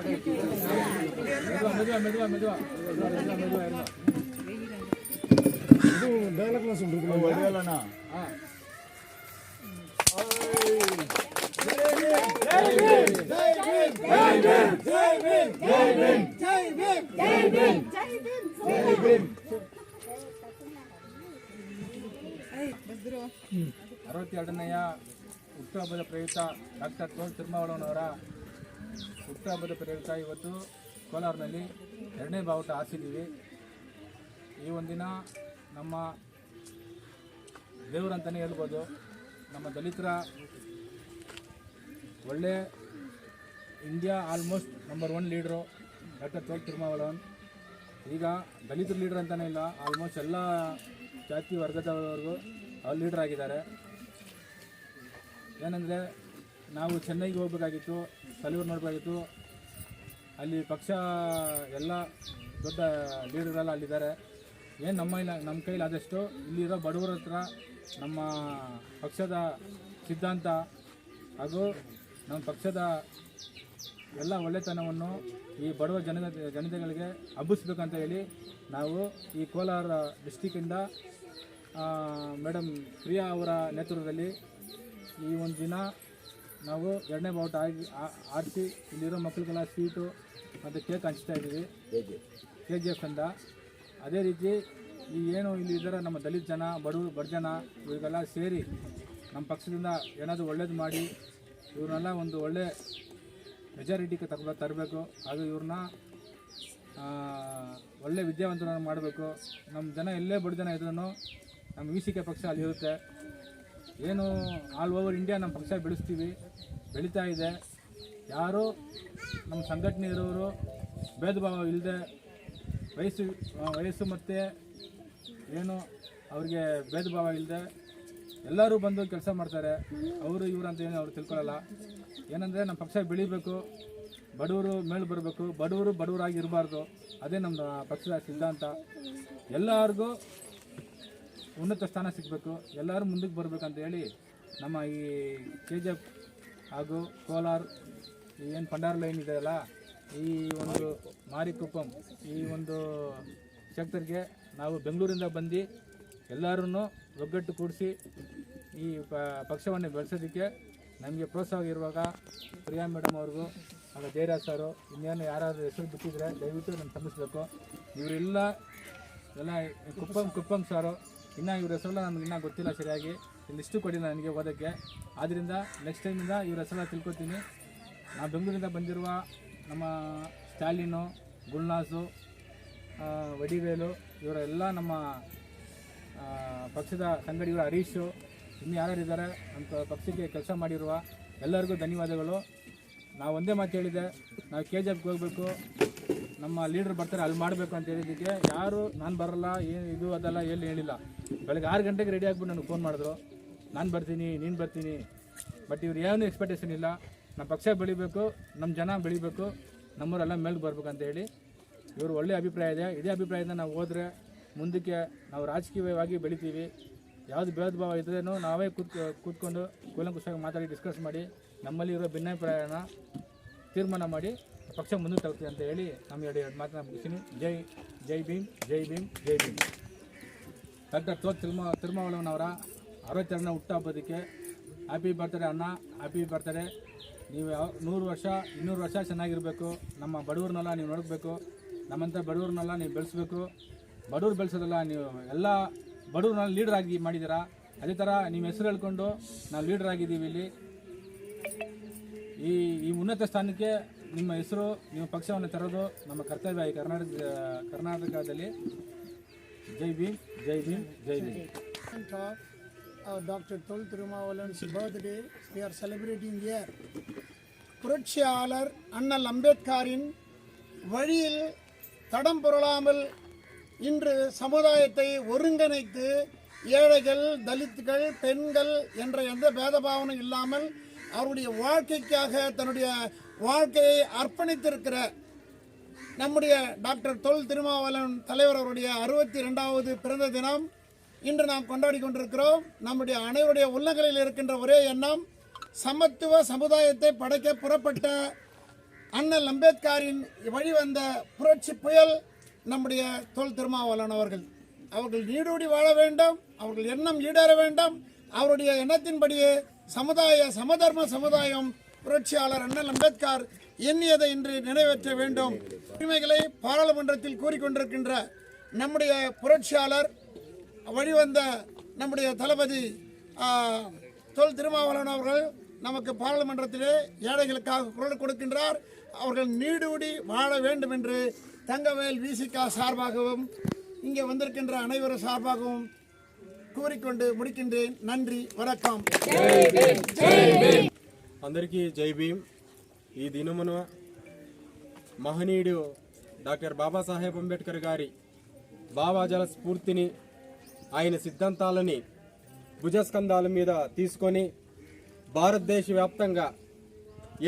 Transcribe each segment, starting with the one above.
இது டயலாக்லாம் சொல்றீங்களா? வடியலண்ணா. ಅರವತ್ತೆರಡನೆಯ ಹುಟ್ಟುಹಬ್ಬದ ಪ್ರಯುಕ್ತ ಡಾಕ್ಟರ್ ತೋಲ್ ತಿರುಮಾವಳವನವರ ಹುಟ್ಟುಹಬ್ಬದ ಪ್ರಯುಕ್ತ ಇವತ್ತು ಕೋಲಾರಿನಲ್ಲಿ 2ನೇ ಬಾವುಟ ಹಾರಿಸಿದ್ದೀವಿ. ಈ ಒಂದಿನ ನಮ್ಮ ದೇವರಂತಲೇ ಹೇಳ್ಬೋದು. ನಮ್ಮ ದಲಿತರ ಒಳ್ಳೆ ಇಂಡಿಯಾ ಆಲ್ಮೋಸ್ಟ್ ನಂಬರ್ 1 ಲೀಡ್ರು ಡಾಕ್ಟರ್ ತೋಲ್ ತಿರುಮಾವಳವನ್. ಈಗ ದಲಿತರ ಲೀಡ್ರ್ ಅಂತಲೇ ಇಲ್ಲ, ಆಲ್ಮೋಸ್ಟ್ ಎಲ್ಲ ಜಾತಿ ವರ್ಗದವರೆಗೂ ಅವ್ರು ಲೀಡ್ರ್ ಆಗಿದ್ದಾರೆ. ಏನಂದರೆ ನಾವು ಚೆನ್ನೈಗೆ ಹೋಗ್ಬೇಕಾಗಿತ್ತು, ಸಲೂರು ನೋಡಬೇಕಾಗಿತ್ತು. ಅಲ್ಲಿ ಪಕ್ಷ ಎಲ್ಲ ದೊಡ್ಡ ಲೀಡರ್ಗಳೆಲ್ಲ ಅಲ್ಲಿದ್ದಾರೆ. ಏನು ನಮ್ಮ ಕೈಲಿ ಆದಷ್ಟು ಇಲ್ಲಿರೋ ಬಡವರ ಹತ್ರ ನಮ್ಮ ಪಕ್ಷದ ಸಿದ್ಧಾಂತ ಹಾಗೂ ನಮ್ಮ ಪಕ್ಷದ ಎಲ್ಲ ಒಳ್ಳೆತನವನ್ನು ಈ ಬಡವ ಜನತೆಗಳಿಗೆ ಹಬ್ಬಿಸ್ಬೇಕಂತ ಹೇಳಿ ನಾವು ಈ ಕೋಲಾರ ಡಿಸ್ಟಿಕ್ಕಿಂದ ಮೇಡಮ್ ಪ್ರಿಯಾ ಅವರ ನೇತೃತ್ವದಲ್ಲಿ ಈ ಒಂದು ದಿನ ನಾವು 2ನೇ ಬಾವುಟ ಆರಿಸಿ ಇಲ್ಲಿರೋ ಮಕ್ಕಳಿಗೆಲ್ಲ ಸ್ವೀಟು ಮತ್ತು ಕೇಕ್ ಹಂಚ್ತಾ ಇದ್ದೀವಿ KGF ಅಂತ. ಅದೇ ರೀತಿ ಈ ಏನು ಇಲ್ಲಿ ಇದ್ದಾರೆ ನಮ್ಮ ದಲಿತ ಜನ, ಬಡ ಜನ, ಇವರಿಗೆಲ್ಲ ಸೇರಿ ನಮ್ಮ ಪಕ್ಷದಿಂದ ಏನಾದರೂ ಒಳ್ಳೇದು ಮಾಡಿ ಇವ್ರನ್ನೆಲ್ಲ ಒಂದು ಒಳ್ಳೆ ಮೆಜಾರಿಟಿಗೆ ತರಬೇಕು. ಹಾಗೂ ಇವ್ರನ್ನ ಒಳ್ಳೆ ವಿದ್ಯಾವಂತರನ್ನು ಮಾಡಬೇಕು. ನಮ್ಮ ಜನ ಎಲ್ಲೇ ಬಡ ಜನ ಇದ್ರೂ ನಮ್ಮ VCK ಪಕ್ಷ ಅಲ್ಲಿರುತ್ತೆ. ಏನು ಆಲ್ ಓವರ್ ಇಂಡಿಯಾ ನಮ್ಮ ಪಕ್ಷ ಬೆಳೀತಾ ಇದೆ. ಯಾರು ನಮ್ಮ ಸಂಘಟನೆ ಇರೋರು ಭೇದ ಭಾವ ಇಲ್ಲದೆ ವಯಸ್ಸು ಮತ್ತು ಏನು ಅವ್ರಿಗೆ ಭೇದ ಭಾವ ಇಲ್ಲದೆ ಎಲ್ಲರೂ ಬಂದು ಕೆಲಸ ಮಾಡ್ತಾರೆ. ಅವರು ಇವರು ಅಂತ ಏನು ಅವ್ರು ತಿಳ್ಕೊಳ್ಳಲ್ಲ. ಏನಂದರೆ ನಮ್ಮ ಪಕ್ಷ ಬೆಳಿಬೇಕು, ಬಡವರು ಮೇಲೆ ಬರಬೇಕು, ಬಡವರಾಗಿ ಇರಬಾರ್ದು. ಅದೇ ನಮ್ಮ ಪಕ್ಷದ ಸಿದ್ಧಾಂತ. ಎಲ್ಲರಿಗೂ ಉನ್ನತ ಸ್ಥಾನ ಸಿಗಬೇಕು, ಎಲ್ಲರೂ ಮುಂದಕ್ಕೆ ಬರಬೇಕಂತ ಹೇಳಿ ನಮ್ಮ ಈ KGF ಹಾಗೂ ಕೋಲಾರ ಏನು ಪಂಡಾರ ಲೈನ್ ಇದೆಯಲ್ಲ, ಈ ಒಂದು ಮಾರಿಕುಪ್ಪಂ ಈ ಒಂದು ಸೆಕ್ಟರ್ಗೆ ನಾವು ಬೆಂಗಳೂರಿಂದ ಬಂದು ಎಲ್ಲರೂ ಒಗ್ಗಟ್ಟು ಕೂಡಿಸಿ ಈ ಪಕ್ಷವನ್ನು ಬೆಳೆಸೋದಕ್ಕೆ ನಮಗೆ ಪ್ರೋತ್ಸಾಹ ಇರುವಾಗ ಪ್ರಿಯಾ ಮೇಡಮ್ ಅವ್ರಿಗೂ ಹಾಗೂ ಜಯರಾಜ್ ಸರು ಇನ್ನೇನು ಯಾರಾದರೂ ಹೆಸರು ಬಿಟ್ಟಿದ್ರೆ ದಯವಿಟ್ಟು ನಾನು ಕ್ಷಮಿಸಬೇಕು. ಇವರೆಲ್ಲ ಕುಪ್ಪಂ ಸಾರು, ಇನ್ನು ಇವ್ರ ಹೆಸರೆಲ್ಲ ನಮ್ಗೆ ಇನ್ನೂ ಗೊತ್ತಿಲ್ಲ ಸರಿಯಾಗಿ, ಲಿಸ್ಟು ಕೊಡಿಲ್ಲ ನನಗೆ ಓದೋಕ್ಕೆ. ಆದ್ದರಿಂದ ನೆಕ್ಸ್ಟ್ ಟೈಮಿಂದ ಇವ್ರ ಹೆಸರೆಲ್ಲ ತಿಳ್ಕೊತೀನಿ. ನಾವು ಬೆಂಗಳೂರಿಂದ ಬಂದಿರುವ ನಮ್ಮ ಸ್ಟಾಲಿನು, ಗುಲ್ನಾಸು, ವಡಿವೇಲು ಇವರೆಲ್ಲ ನಮ್ಮ ಪಕ್ಷದ ಸಂಘಟನೆಗಳ ಹರೀಶು, ಇನ್ನು ಯಾರ್ಯಾರಿದ್ದಾರೆ ಅಂತ ಪಕ್ಷಕ್ಕೆ ಕೆಲಸ ಮಾಡಿರುವ ಎಲ್ಲರಿಗೂ ಧನ್ಯವಾದಗಳು. ನಾವು ಒಂದೇ ಮಾತು ಹೇಳಿದೆ, ನಾವು KGFಗೆ ಹೋಗಬೇಕು, ನಮ್ಮ ಲೀಡ್ರ್ ಬರ್ತಾರೆ ಅಲ್ಲಿ ಮಾಡಬೇಕು ಅಂತ ಹೇಳಿದ್ದಕ್ಕೆ ಯಾರು ನಾನು ಬರಲ್ಲ ಏನು ಇದು ಅದೆಲ್ಲ ಎಲ್ಲಿ ಹೇಳಿಲ್ಲ. ಬೆಳಗ್ಗೆ 6 ಗಂಟೆಗೆ ರೆಡಿ ಆಗಿಬಿಟ್ಟು ನನಗೆ ಫೋನ್ ಮಾಡಿದ್ರು, ನಾನು ಬರ್ತೀನಿ ನೀನು ಬರ್ತೀನಿ. ಬಟ್ ಇವ್ರು ಏನು ಎಕ್ಸ್ಪೆಕ್ಟೇಷನ್ ಇಲ್ಲ. ನಮ್ಮ ಪಕ್ಷ ಬೆಳಿಬೇಕು, ನಮ್ಮ ಜನ ಬೆಳಿಬೇಕು, ನಮ್ಮವರೆಲ್ಲ ಮೇಲ್ಗೆ ಬರ್ಬೇಕಂತ ಹೇಳಿ ಇವರು ಒಳ್ಳೆ ಅಭಿಪ್ರಾಯ ಇದೆ. ಇದೇ ಅಭಿಪ್ರಾಯದಿಂದ ನಾವು ಹೋದರೆ ಮುಂದಕ್ಕೆ ನಾವು ರಾಜಕೀಯವಾಗಿ ಬೆಳಿತೀವಿ. ಯಾವುದು ಭೇದ ಭಾವ ಇದ್ರೇನು ನಾವೇ ಕೂತ್ಕೊಂಡು ಕೂಲಂಕುಷವಾಗಿ ಮಾತಾಡಿ ಡಿಸ್ಕಸ್ ಮಾಡಿ ನಮ್ಮಲ್ಲಿ ಇರೋ ಭಿನ್ನಾಭಿಪ್ರಾಯನ ತೀರ್ಮಾನ ಮಾಡಿ ಪಕ್ಷ ಮುಂದೆ ತಲುಪ್ತೀವಿ ಅಂತ ಹೇಳಿ ನಮ್ಮ ಎರಡು ಮಾತನ್ನ ಮುಗಿಸ್ತೀನಿ. ಜೈ ಭೀಮ್. ಡಾಕ್ಟರ್ ತೋಲ್ ತಿರುಮಾವಳವನವರ 62ನೇ ಹುಟ್ಟುಹಬ್ಬದಕ್ಕೆ ಹ್ಯಾಪಿ ಬರ್ತ್ಡೇ ಅಣ್ಣ, ಹ್ಯಾಪಿ ಬರ್ತ್ಡೇ. ನೀವು 100 ವರ್ಷ 200 ವರ್ಷ ಚೆನ್ನಾಗಿರಬೇಕು. ನಮ್ಮ ಬಡವ್ರನ್ನೆಲ್ಲ ನೀವು ನೋಡಬೇಕು, ನಮ್ಮಂಥ ಬಡವ್ರನ್ನೆಲ್ಲ ನೀವು ಬೆಳೆಸಬೇಕು. ಬಡವ್ರು ಬೆಳೆಸೋದಲ್ಲ, ನೀವು ಎಲ್ಲ ಬಡವ್ರನ್ನ ಲೀಡರ್ ಆಗಿ ಮಾಡಿದ್ದೀರಾ. ಅದೇ ಥರ ನಿಮ್ಮ ಹೆಸರು ಹೇಳ್ಕೊಂಡು ನಾವು ಲೀಡರ್ ಆಗಿದ್ದೀವಿ. ಇಲ್ಲಿ ಈ ಉನ್ನತ ಸ್ಥಾನಕ್ಕೆ ನಿಮ್ಮ ಹೆಸರು, ನಿಮ್ಮ ಪಕ್ಷವನ್ನು ತರೋದು ನಮ್ಮ ಕರ್ತವ್ಯ ಈ ಕರ್ನಾಟಕದಲ್ಲಿ. ಜೈ Bhim. Dr. Tol Tirumavalan's birthday we are celebrating here. புரட்சியாளர் அண்ணல் அம்பேத்கரின் வழியில் தடம் புரளாமல் இன்று சமுதாயத்தை ஒருங்கிணைத்து ஏழைகள், தலித்துகள், பெண்கள் என்ற எந்த பேதபாவனும் இல்லாமல் அவருடைய வாழ்க்கைக்காக தன்னுடைய வாழ்க்கையை அர்ப்பணித்திருக்கிற நம்முடைய டாக்டர் தொல் திருமாவளவன் தலைவர் அவருடைய 62வது பிறந்த தினம் இன்று நாம் கொண்டாடி கொண்டிருக்கிறோம். நம்முடைய அனைவருடைய உள்ளங்களில் இருக்கின்ற ஒரே எண்ணம், சமத்துவ சமுதாயத்தை படைக்க புறப்பட்ட அண்ணல் அம்பேத்கரின் வழிவந்த புரட்சி புயல் நம்முடைய தொல் திருமாவளவன் அவர்கள் நீடூடி வாழ வேண்டும், அவர்கள் எண்ணம் ஈடேற வேண்டும். அவருடைய எண்ணத்தின்படியே சமதர்ம சமுதாயம் புரட்சியாளர் அண்ணல் அம்பேத்கர் எண்ணியதை இன்று நிறைவேற்ற வேண்டும். உரிமைகளை பாராளுமன்றத்தில் கூறிக்கொண்டிருக்கின்ற நம்முடைய புரட்சியாளர் வழிவந்த நம்முடைய தளபதி தொல் திருமாவளவன் அவர்கள் நமக்கு பாராளுமன்றத்திலே ஏழைகளுக்காக குரல் கொடுக்கின்றார். அவர்கள் நீடூடி வாழ வேண்டும் என்று தங்கவேல் விசிகா சார்பாகவும் இங்கே வந்திருக்கின்ற அனைவரும் சார்பாகவும் கூறிக்கொண்டு முடிக்கின்றேன். நன்றி, வணக்கம். అందరికీ జై భీమ్. ఈ దినమున మహనీయుడు డాక్టర్ బాబాసాహెబ్ అంబేద్కర్ గారి భావాజాల స్ఫూర్తిని, ఆయన సిద్ధాంతాలని భుజస్కంధాల మీద తీసుకొని భారతదేశ వ్యాప్తంగా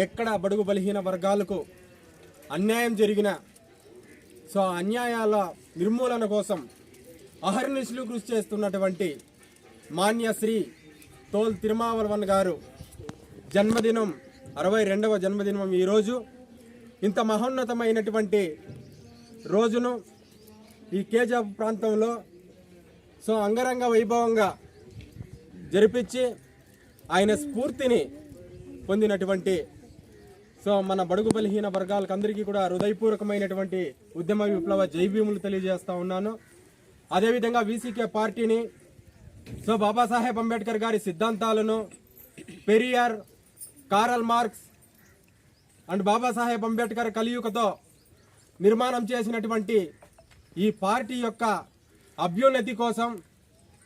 ఎక్కడ బడుగు బలహీన వర్గాలకు అన్యాయం జరిగిన అన్యాయాల నిర్మూలన కోసం అహర్నిశలు కృషి చేస్తున్నటువంటి మాన్య శ్రీ తోల్ తిరుమావలవన్ గారు జన్మదినం 62వ జన్మదినం ఈరోజు. ఇంత మహోన్నతమైనటువంటి రోజును ఈ కేజాబ్ ప్రాంతంలో అంగరంగ వైభవంగా జరిపించి ఆయన స్ఫూర్తిని పొందినటువంటి మన బడుగు బలహీన వర్గాలకు అందరికీ కూడా హృదయపూర్వకమైనటువంటి ఉద్యమ విప్లవ జైభీములు తెలియజేస్తా ఉన్నాను. అదేవిధంగా వీసీకే పార్టీని బాబాసాహెబ్ అంబేద్కర్ గారి సిద్ధాంతాలను, Periyar, Karl Marx and Babasaheb Ambedkar కలియుగతో నిర్మాణం చేసినటువంటి ఈ పార్టీ యొక్క అభ్యున్నతి కోసం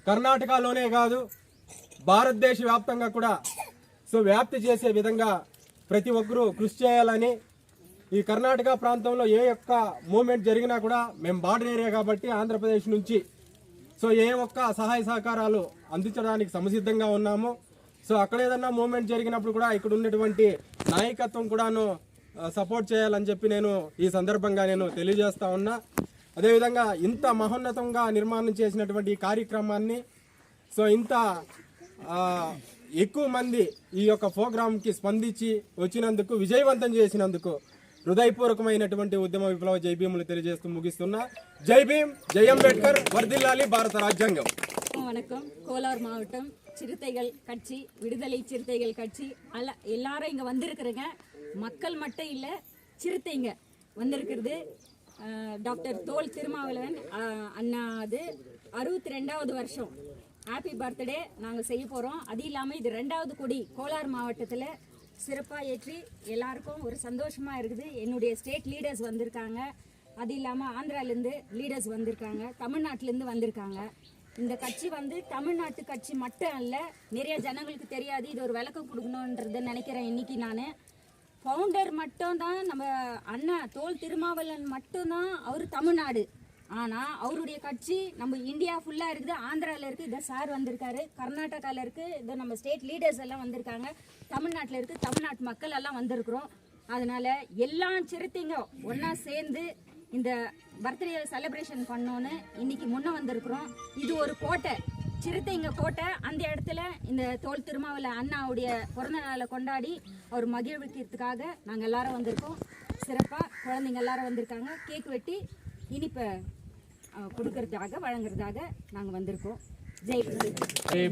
కర్ణాటకలోనే కాదు భారతదేశ వ్యాప్తంగా కూడా వ్యాప్తి చేసే విధంగా ప్రతి ఒక్కరూ కృషి చేయాలని, ఈ కర్ణాటక ప్రాంతంలో ఏ ఒక్క మూమెంట్ జరిగినా కూడా మేము బార్డర్ ఏరియా కాబట్టి ఆంధ్రప్రదేశ్ నుంచి ఏ ఒక్క సహాయ సహకారాలు అందించడానికి సంసిద్ధంగా ఉన్నాము. అక్కడ ఏదన్నా మూమెంట్ జరిగినప్పుడు కూడా ఇక్కడ ఉన్నటువంటి నాయకత్వం కూడాను సపోర్ట్ చేయాలని చెప్పి నేను ఈ సందర్భంగా నేను తెలియజేస్తా ఉన్నా. అదేవిధంగా ఇంత మహోన్నతంగా నిర్మాణం చేసినటువంటి ఈ కార్యక్రమాన్ని ఇంత ఎక్కువ మంది ఈ యొక్క ప్రోగ్రాంకి స్పందించి వచ్చినందుకు, విజయవంతం చేసినందుకు హృదయపూర్వకమైనటువంటి ఉద్యమ విప్లవ జై భీములు తెలియజేస్తూ ముగిస్తున్నా. జై భీమ్, జై అంబేద్కర్, వర్ధిల్లాలి భారత రాజ్యాంగం. வணக்கம். கோலார் மாவட்டம் சிறுத்தைகள் கட்சி, விடுதலை சிறுத்தைகள் கட்சி எல்லாரும் இங்கே வந்திருக்கிறேங்க. மக்கள் மட்டும் இல்லை, சிறுத்தைங்க வந்திருக்கிறது. டாக்டர் தோல் திருமாவளவன் அண்ணா அது 62வது வருஷம் ஹாப்பி பர்த்டே நாங்கள் செய்ய போகிறோம். அது இல்லாமல் இது 2வது கொடி கோலார் மாவட்டத்தில் சிறப்பாக ஏற்றி எல்லாருக்கும் ஒரு சந்தோஷமாக இருக்குது. என்னுடைய ஸ்டேட் லீடர்ஸ் வந்திருக்காங்க, அது இல்லாமல் ஆந்திராலேருந்து லீடர்ஸ் வந்திருக்காங்க, தமிழ்நாட்டிலேருந்து வந்திருக்காங்க. இந்த கட்சி தமிழ்நாட்டு கட்சி மட்டும் அல்ல, நிறைய ஜனங்களுக்கு தெரியாது. இது ஒரு விளக்கம் கொடுக்கணுன்றதை நினைக்கிறேன். இன்னைக்கு நான் ஃபவுண்டர் மட்டும்தான் நம்ம அண்ணா தோல் திருமாவளவன் மட்டும்தான் அவர் தமிழ்நாடு. ஆனால் அவருடைய கட்சி நம்ம இந்தியா ஃபுல்லாக இருக்குது. ஆந்திராவில் இருக்குது, இதை சார் வந்திருக்காரு. கர்நாடகாவில் இருக்குது, இதை நம்ம ஸ்டேட் லீடர்ஸ் எல்லாம் வந்திருக்காங்க. தமிழ்நாட்டில் இருக்குது, தமிழ்நாட்டு மக்கள் எல்லாம் வந்திருக்கிறோம். அதனால் எல்லா சிறுத்தைங்க ஒன்றா சேர்ந்து இந்த பர்த்டே செலிப்ரேஷன் பண்ணோன்னு இன்னைக்கு முன்னே வந்திருக்கிறோம். இது ஒரு கோட்டை, சிறுத்தைங்க கோட்டை. அந்த இடத்துல இந்த தோல் திருமாவளவன் அண்ணாவுடைய பிறந்த நாளை கொண்டாடி அவர் மகிழ்விக்கிறதுக்காக நாங்கள் எல்லாரும் வந்திருக்கோம். சிறப்பாக குழந்தைங்க எல்லாரும் வந்திருக்காங்க. கேக் வெட்டி இனிப்பை கொடுக்கறதாக வழங்குறதாக நாங்கள் வந்திருக்கோம். Jai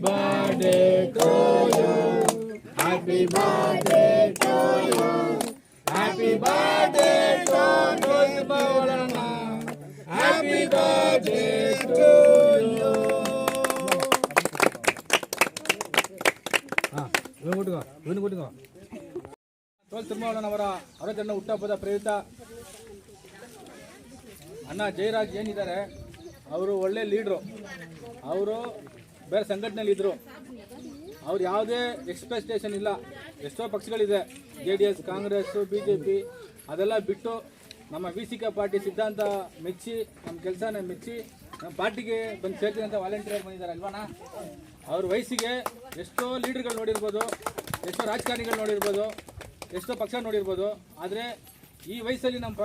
birthday to you, happy birthday to you, happy birthday to Thirumavalavan, happy birthday to you. ತೋಲ್ ತಿರುಮಾವಳವನ್ ಅವರ 62ನೇ ಹುಟ್ಟುಹಬ್ಬದ ಪ್ರಯುಕ್ತ ಅಣ್ಣ ಜಯರಾಜ್ ಏನಿದ್ದಾರೆ ಅವರು ಒಳ್ಳೆ ಲೀಡ್ರು. ಅವರು ಬೇರೆ ಸಂಘಟನೆಯಲ್ಲಿ ಇದ್ದರು. ಅವ್ರು ಯಾವುದೇ ಎಕ್ಸ್ಪೆಕ್ಟೇಷನ್ ಇಲ್ಲ. ಎಷ್ಟೋ ಪಕ್ಷಗಳಿದೆ, JDS, ಕಾಂಗ್ರೆಸ್, BJP, ಅದೆಲ್ಲ ಬಿಟ್ಟು ನಮ್ಮ VCK ಪಾರ್ಟಿ ಸಿದ್ಧಾಂತ ಮೆಚ್ಚಿ, ನಮ್ಮ ಕೆಲಸನ ಮೆಚ್ಚಿ ನಮ್ಮ ಪಾರ್ಟಿಗೆ ಬಂದು ಸೇರ್ತೀನಿ ಅಂತ ವಾಲಂಟಿಯರ್ ಬಂದಿದ್ದಾರೆ ಅಲ್ವಾನಾ. ಅವ್ರ ವಯಸ್ಸಿಗೆ ಎಷ್ಟೋ ಲೀಡರ್ಗಳು ನೋಡಿರ್ಬೋದು, ಎಷ್ಟೋ ರಾಜಕಾರಣಿಗಳು ನೋಡಿರ್ಬೋದು, ಎಷ್ಟೋ ಪಕ್ಷ ನೋಡಿರ್ಬೋದು. ಆದರೆ ಈ ವಯಸ್ಸಲ್ಲಿ ನಮ್ಮ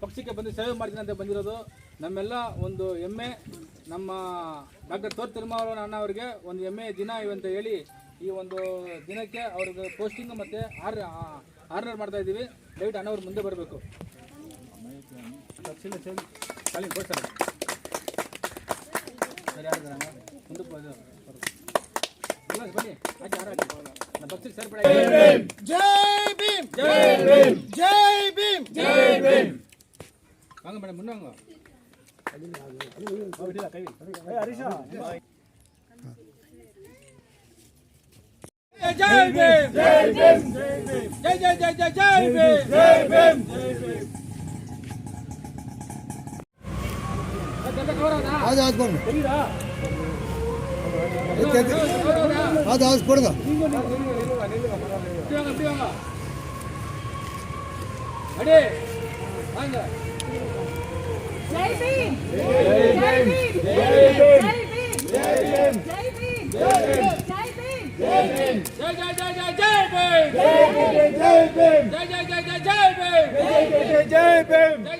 ಪಕ್ಷಕ್ಕೆ ಬಂದು ಸೇವೆ ಮಾಡ್ತೀನಿ ಅಂತ ಬಂದಿರೋದು ನಮ್ಮೆಲ್ಲ ಒಂದು ಹೆಮ್ಮೆ. ನಮ್ಮ ಡಾಕ್ಟರ್ ತೋಲ್ ತಿರುಮಾವಳವನ್ ಅಣ್ಣ ಅವರಿಗೆ ಒಂದು ಹೆಮ್ಮೆ ದಿನ ಇವಂತ ಹೇಳಿ ಈ ಒಂದು ದಿನಕ್ಕೆ ಅವ್ರಿಗೆ ಪೋಸ್ಟಿಂಗ್ ಮತ್ತು ಆರ್ಡರ್ ಮಾಡ್ತಾ ಇದ್ದೀವಿ. ದಯವಿಟ್ಟು ಅಣ್ಣವ್ರು ಮುಂದೆ ಬರಬೇಕು. ಖಾಲಿ ಕೊಡ್ತಾರೆ ಸರಿ ಆಡ್ತಾರ ಮುಂದಕ್ಕೆ ಬನ್ನಿ ಆಚೆ ಹಾರ ಹಾಕಿ ನಮ್ಮ ಪಕ್ಷಕ್ಕೆ ಸೇರ್ಪಡೆ ಜೈ ಭೀಮ್ ಜೈ ಭೀಮ್ ಜೈ ಭೀಮ್ ಜೈ ಭೀಮ್. வாங்க மேடம் முன்ன வாங்க கை ஹரிஷா ஜெய் பீம் ஜெய் பீம் ஜெய் ஜெய் ஜெய் ஜெய் ஜெய் பீம் ஜெய் பீம் ஜெய் பீம். அது அது போடுங்க தெரியுதா அது அது போடுங்க இப்படி வாங்க அடே வாங்க. जय भीम जय भीम जय भीम जय भीम जय भीम जय भीम जय भीम जय भीम जय जय जय जय जय भीम जय भीम जय जय जय जय जय भीम जय भीम जय